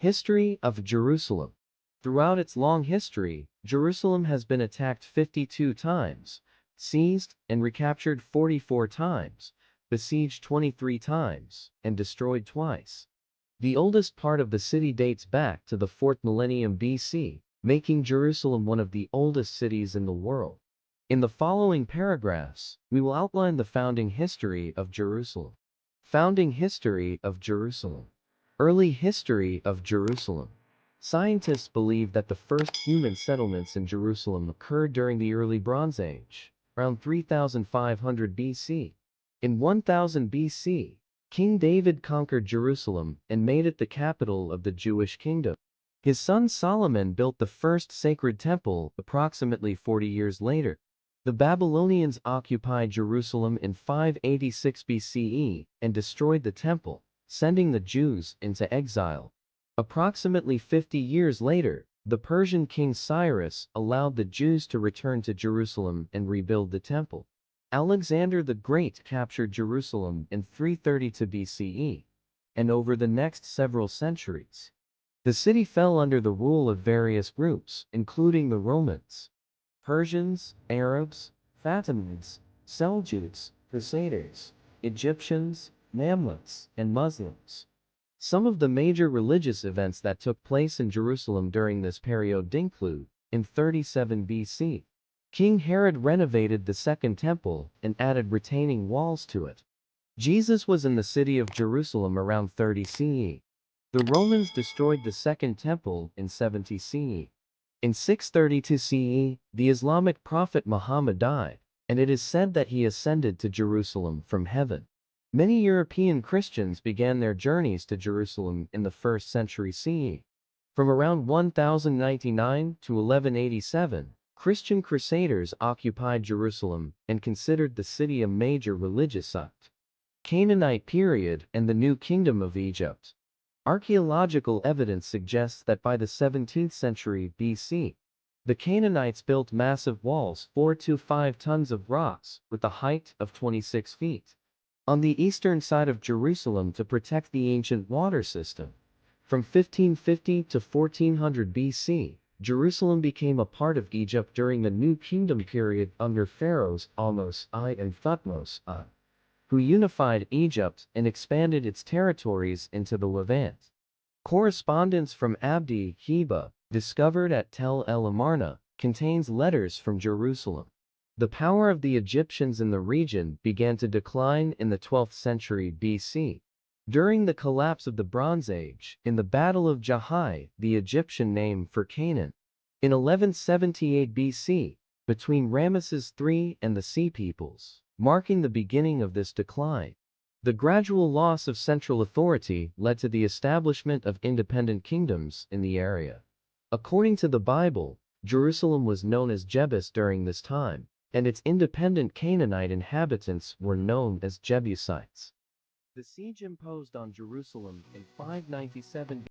History of Jerusalem. Throughout its long history, Jerusalem has been attacked 52 times, seized and recaptured 44 times, besieged 23 times, and destroyed twice. The oldest part of the city dates back to the 4th millennium BC, making Jerusalem one of the oldest cities in the world. In the following paragraphs, we will outline the founding history of Jerusalem. Founding history of Jerusalem. Early history of Jerusalem. Scientists believe that the first human settlements in Jerusalem occurred during the early Bronze Age, around 3500 BC. In 1000 BC, King David conquered Jerusalem and made it the capital of the Jewish kingdom. His son Solomon built the first sacred temple approximately 40 years later. The Babylonians occupied Jerusalem in 586 BCE and destroyed the temple, sending the Jews into exile. Approximately 50 years later, the Persian king Cyrus allowed the Jews to return to Jerusalem and rebuild the temple. Alexander the Great captured Jerusalem in 332 BCE, and over the next several centuries, the city fell under the rule of various groups, including the Romans, Persians, Arabs, Fatimids, Seljuks, Crusaders, Egyptians, Mamluks, and Muslims. Some of the major religious events that took place in Jerusalem during this period include: in 37 BC, King Herod renovated the Second Temple and added retaining walls to it. Jesus was in the city of Jerusalem around 30 CE. The Romans destroyed the Second Temple in 70 CE. In 632 CE, the Islamic prophet Muhammad died, and it is said that he ascended to Jerusalem from heaven. Many European Christians began their journeys to Jerusalem in the 1st century CE. From around 1099 to 1187, Christian crusaders occupied Jerusalem and considered the city a major religious site. Canaanite period and the New Kingdom of Egypt. Archaeological evidence suggests that by the 17th century BC, the Canaanites built massive walls 4 to 5 tons of rocks with a height of 26 feet on the eastern side of Jerusalem to protect the ancient water system. From 1550 to 1400 BC, Jerusalem became a part of Egypt during the New Kingdom period under pharaohs Ahmose I and Thutmose I, who unified Egypt and expanded its territories into the Levant. Correspondence from Abdi Heba, discovered at Tel El Amarna, contains letters from Jerusalem. The power of the Egyptians in the region began to decline in the 12th century BC. During the collapse of the Bronze Age, in the Battle of Jahai, the Egyptian name for Canaan. In 1178 BC, between Ramesses III and the Sea Peoples, marking the beginning of this decline. The gradual loss of central authority led to the establishment of independent kingdoms in the area. According to the Bible, Jerusalem was known as Jebus during this time, and its independent Canaanite inhabitants were known as Jebusites. The siege imposed on Jerusalem in 597